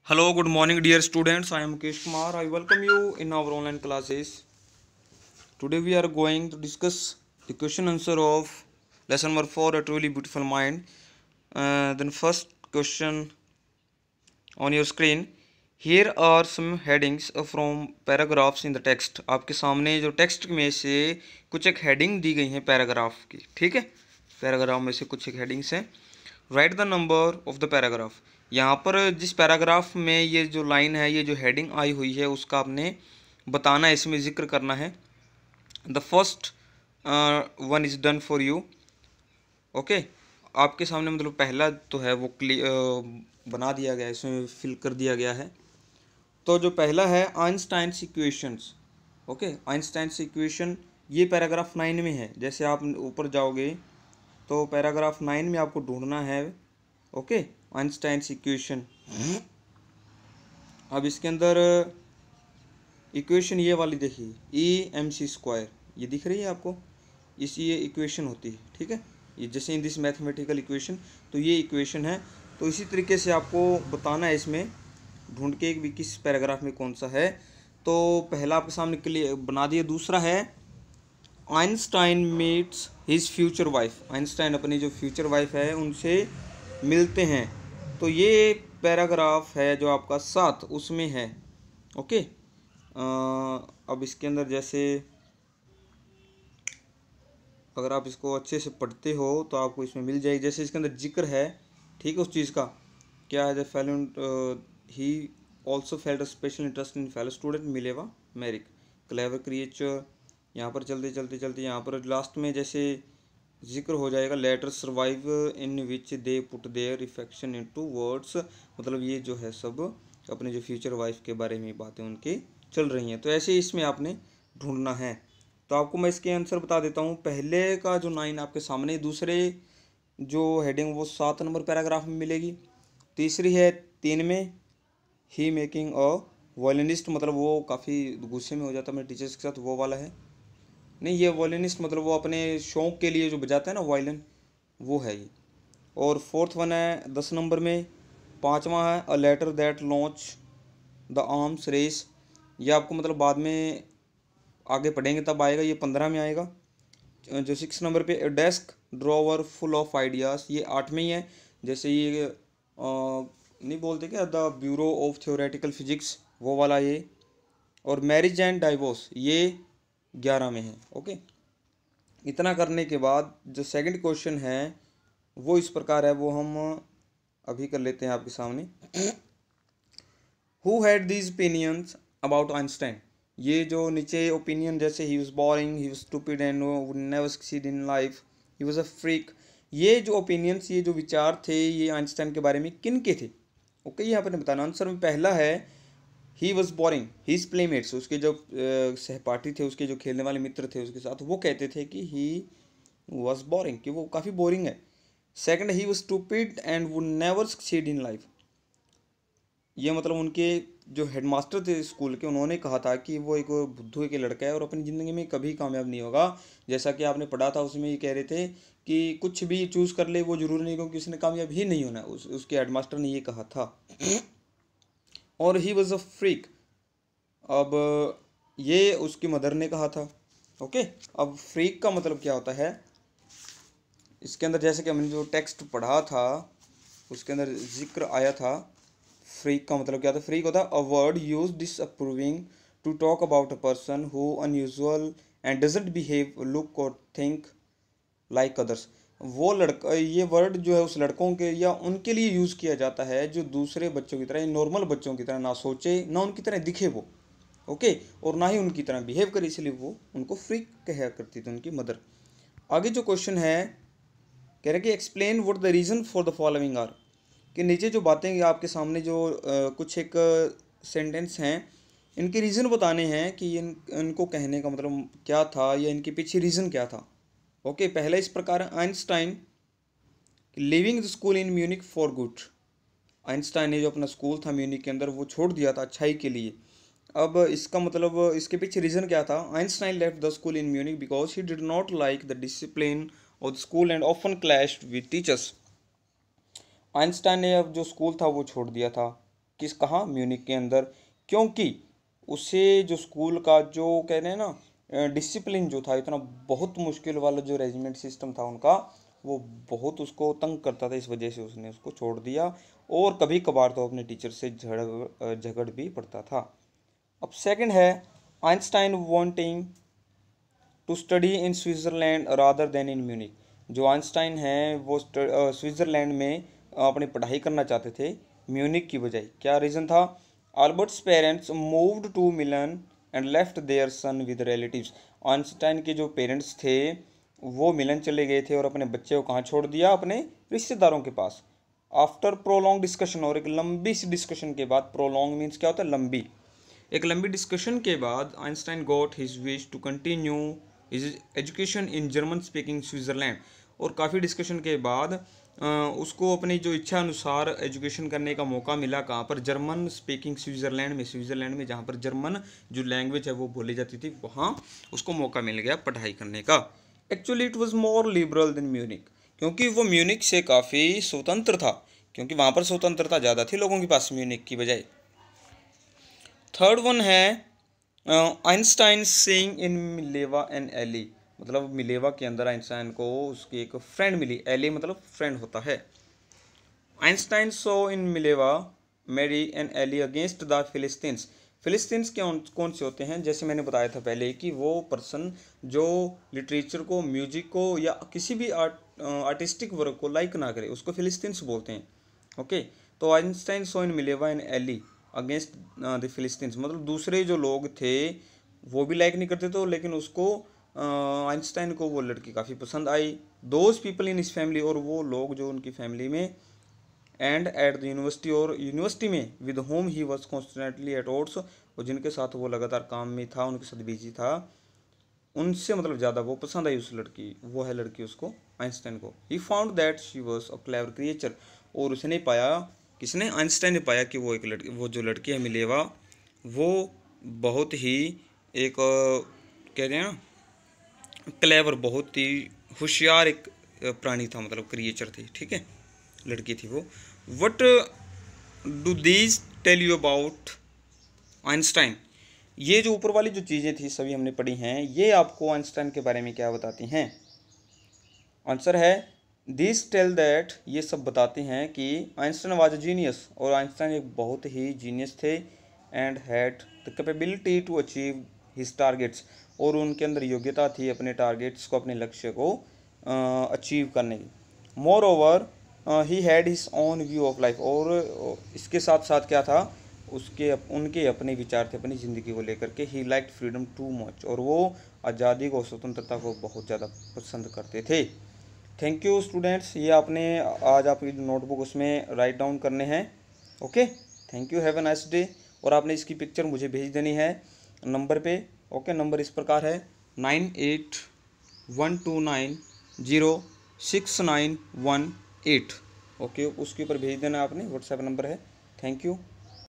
Hello, good morning, dear students. I am Mukesh Kumar. I welcome you in our online classes. Today we are going to discuss the question answer of lesson number 4, A Truly Beautiful Mind. Then first question on your screen. Here are some headings from paragraphs in the text. आपके सामने जो text में से कुछ एक heading दी गई हैं paragraph की, ठीक है। पैराग्राफ में से कुछ एक हेडिंग्स हैं। Right the number of the paragraph. यहाँ पर जिस पैराग्राफ में ये जो लाइन है, ये जो हेडिंग आई हुई है, उसका आपने बताना है, इसमें जिक्र करना है। The first one is done for you. Okay, आपके सामने मतलब पहला तो है वो बना दिया गया है, इसमें फिल कर दिया गया है। तो जो पहला है Einstein's equations. Okay, Einstein's equation ये पैराग्राफ 9 में है। जैसे आप ऊपर जाओगे तो पैराग्राफ 9 में आपको ढूंढना है। Okay, Einstein's equation. अब इसके अंदर इक्वेशन ये वाली देखिए, E mc², ये दिख रही है आपको, ये इक्वेशन होती है, ठीक है। ये जैसे इन दिस मैथमेटिकल इक्वेशन, तो ये इक्वेशन है। तो इसी तरीके से आपको बताना है इसमें ढूंढ के भी किस पैराग्राफ में कौन सा है। तो पहला आपके सामने क्लियर बना दिया। दूसरा है Einstein meets his future wife. Einstein अपनी जो फ्यूचर वाइफ है उनसे मिलते हैं। तो ये पैराग्राफ है जो आपका 7 उसमें है। ओके, अब इसके अंदर जैसे अगर आप इसको अच्छे से पढ़ते हो तो आपको इसमें मिल जाएगी। जैसे इसके अंदर जिक्र है, ठीक है, उस चीज़ का क्या है। He also felt a special interest in fellow student Mileva Maric clever creature. यहाँ पर चलते यहाँ पर लास्ट में जैसे जिक्र हो जाएगा, letter survive in which they put their affection into words. मतलब ये जो है सब अपने जो फ्यूचर वाइफ के बारे में बातें उनकी चल रही हैं। तो ऐसे इसमें आपने ढूंढना है। तो आपको मैं इसके आंसर बता देता हूँ। पहले का जो 9 आपके सामने, दूसरे जो हेडिंग वो 7 नंबर पैराग्राफ में मिलेगी। तीसरी है 3 में, ही मेकिंग अ वॉयलिनिस्ट, मतलब वो काफ़ी गुस्से में हो जाता है मेरे टीचर्स के साथ, वो वाला है। नहीं, ये वॉयलिनिस्ट मतलब वो अपने शौक़ के लिए जो बजाता है ना वायलिन, वो है ये। और फोर्थ वन है 10 नंबर में। पाँचवा है a letter that launch the arms race. ये आपको मतलब बाद में आगे पढ़ेंगे तब आएगा, ये 15 में आएगा। जो 6 नंबर पे desk drawer full of ideas, ये 8 में ही है। जैसे ये नहीं बोलते क्या, the bureau of theoretical physics, वो वाला ये। और मैरिज एंड डाइवोर्स ये 11 में है। ओके, इतना करने के बाद जो सेकंड क्वेश्चन है वो इस प्रकार है, वो हम अभी कर लेते हैं आपके सामने। Who had these opinions about Einstein. ये जो नीचे ओपिनियन, जैसे he was boring, he was stupid and would never succeed in life, he was a freak. ये जो ओपिनियंस, ये जो विचार थे, ये आइंस्टाइन के बारे में किन के थे। ओके, यहाँ पर बताना। आंसर में पहला है he was boring his playmates. उसके जो सहपाठी थे, उसके जो खेलने वाले मित्र थे उसके साथ, वो कहते थे कि ही वॉज बोरिंग, कि वो काफ़ी बोरिंग है। Second, he was stupid and would never succeed in life. ये मतलब उनके जो हेडमास्टर थे स्कूल के, उन्होंने कहा था कि वो एक बुद्धू के लड़का है और अपनी ज़िंदगी में कभी कामयाब नहीं होगा। जैसा कि आपने पढ़ा था, उसमें ये कह रहे थे कि कुछ भी चूज़ कर ले वो ज़रूरी नहीं, क्योंकि उसने कामयाब ही नहीं होना। उसके हेडमास्टर ने ये कहा था। और ही वॉज अ फ्रीक, अब ये उसकी मदर ने कहा था। ओके, अब फ्रीक का मतलब क्या होता है इसके अंदर, जैसे कि हमने जो टेक्स्ट पढ़ा था उसके अंदर जिक्र आया था। फ्रीक का मतलब क्या था। फ्रीक होता है a word use disapproving to talk about a person who unusual and doesn't behave look और थिंक लाइक अदर्स। वो लड़का, ये वर्ड जो है उस लड़कों के या उनके लिए यूज़ किया जाता है जो दूसरे बच्चों की तरह, नॉर्मल बच्चों की तरह ना सोचे, ना उनकी तरह दिखे वो। ओके, और ना ही उनकी तरह बिहेव करे, इसलिए वो उनको फ्रीक कहा करती थी उनकी मदर। आगे जो क्वेश्चन है कह रहे कि explain what the reason for the following are. कि नीचे जो बातें आपके सामने जो कुछ एक सेंटेंस हैं, इनके रीज़न बताने हैं कि इनको कहने का मतलब क्या था या इनके पीछे रीज़न क्या था। ओके, पहला इस प्रकार है Einstein living the school in Munich for good. Einstein ने जो अपना स्कूल था म्यूनिक के अंदर, वो छोड़ दिया था अच्छाई के लिए। अब इसका मतलब इसके पीछे रीज़न क्या था। Einstein left the school in Munich because he did not like the discipline of the school and often clashed with teachers. Einstein ने अब जो स्कूल था वो छोड़ दिया था, कहाँ, म्यूनिक के अंदर, क्योंकि उसे जो स्कूल का जो कह रहे हैं ना डिसिप्लिन जो था, इतना बहुत मुश्किल वाला जो रेजिमेंट सिस्टम था उनका, वो बहुत उसको तंग करता था। इस वजह से उसने उसको छोड़ दिया, और कभी कभार तो अपने टीचर से झगड़ भी पड़ता था। अब सेकंड है, Einstein wanting to study in Switzerland rather than in Munich. जो आइंस्टाइन हैं वो स्विट्ज़रलैंड में अपनी पढ़ाई करना चाहते थे, म्यूनिक की बजाय। क्या रीज़न था? Albert's parents moved to Milan and left their son with relatives. Einstein के जो पेरेंट्स थे वो मिलन चले गए थे और अपने बच्चे को कहाँ छोड़ दिया? अपने रिश्तेदारों के पास। आफ्टर प्रोलॉन्ग डिस्कशन, और एक लंबी सी डिस्कशन के बाद, प्रोलॉन्ग मीन्स क्या होता है? लंबी। एक लंबी डिस्कशन के बाद Einstein got his wish to continue his education in German speaking Switzerland. और काफ़ी डिस्कशन के बाद उसको अपनी जो इच्छा अनुसार एजुकेशन करने का मौका मिला। कहाँ पर? जर्मन स्पीकिंग स्विट्ज़रलैंड में। स्विट्ज़रलैंड में जहाँ पर जर्मन जो लैंग्वेज है वो बोली जाती थी, वहाँ उसको मौका मिल गया पढ़ाई करने का। Actually it was more liberal than Munich, क्योंकि वो म्यूनिक से काफ़ी स्वतंत्र था, क्योंकि वहाँ पर स्वतंत्रता ज़्यादा थी लोगों के पास म्यूनिक की बजाय। थर्ड वन है Einstein seeing in Mileva and ally. मतलब मिलेवा के अंदर आइंस्टाइन को उसकी एक फ्रेंड मिली। एली मतलब फ्रेंड होता है। Einstein saw in Mileva Maric and ally against the philistines. Philistines कौन से होते हैं? जैसे मैंने बताया था पहले कि वो पर्सन जो लिटरेचर को, म्यूजिक को या किसी भी आर्टिस्टिक वर्क को लाइक ना करे, उसको फिलिस्तीन्स बोलते हैं। ओके, तो Einstein saw in Mileva and ally against the philistines, मतलब दूसरे जो लोग थे वो भी लाइक नहीं करते थे, लेकिन उसको आइंस्टाइन को वो लड़की काफ़ी पसंद आई। Those people in his family, और वो लोग जो उनकी फैमिली में, एंड एट द यूनिवर्सिटी, और यूनिवर्सिटी में, with whom he was constantly at odds, और जिनके साथ वो लगातार काम में था, उनके साथ बिजी था, उनसे मतलब ज़्यादा वो पसंद आई उस लड़की। वो है लड़की उसको, आइंस्टाइन को। He found that she was a clever creature, और उसने पाया, किसने? आइंस्टाइन ने पाया कि वो एक लड़की, वो जो लड़की है मिलेवा, वो बहुत ही एक कह रहे हैं ना क्लेवर, बहुत ही होशियार एक प्राणी था, मतलब क्रिएचर थी। ठीक है, लड़की थी वो। What do these tell you about Einstein? ये जो ऊपर वाली जो चीज़ें थी सभी हमने पढ़ी हैं, ये आपको आइंस्टाइन के बारे में क्या बताती हैं? आंसर है दिस टेल दैट, ये सब बताते हैं कि आइंस्टाइन वाज अ जीनियस, और आइंस्टाइन एक बहुत ही जीनियस थे, and had the capability to achieve his targets, और उनके अंदर योग्यता थी अपने टारगेट्स को, अपने लक्ष्य को अचीव करने की। More over he had his own view of life, और इसके साथ साथ क्या था? उनके अपने विचार थे अपनी ज़िंदगी को लेकर के। He liked freedom too much, और वो आज़ादी को, स्वतंत्रता को बहुत ज़्यादा पसंद करते थे। थैंक यू स्टूडेंट्स, ये आपने आज आपकी नोटबुक उसमें राइट डाउन करने हैं। Okay, thank you, have a nice day. और आपने इसकी पिक्चर मुझे भेज देनी है नंबर पे। ओके, नंबर इस प्रकार है 9812906918। ओके, उसके ऊपर भेज देना आपने, व्हाट्सएप नंबर है। Thank you.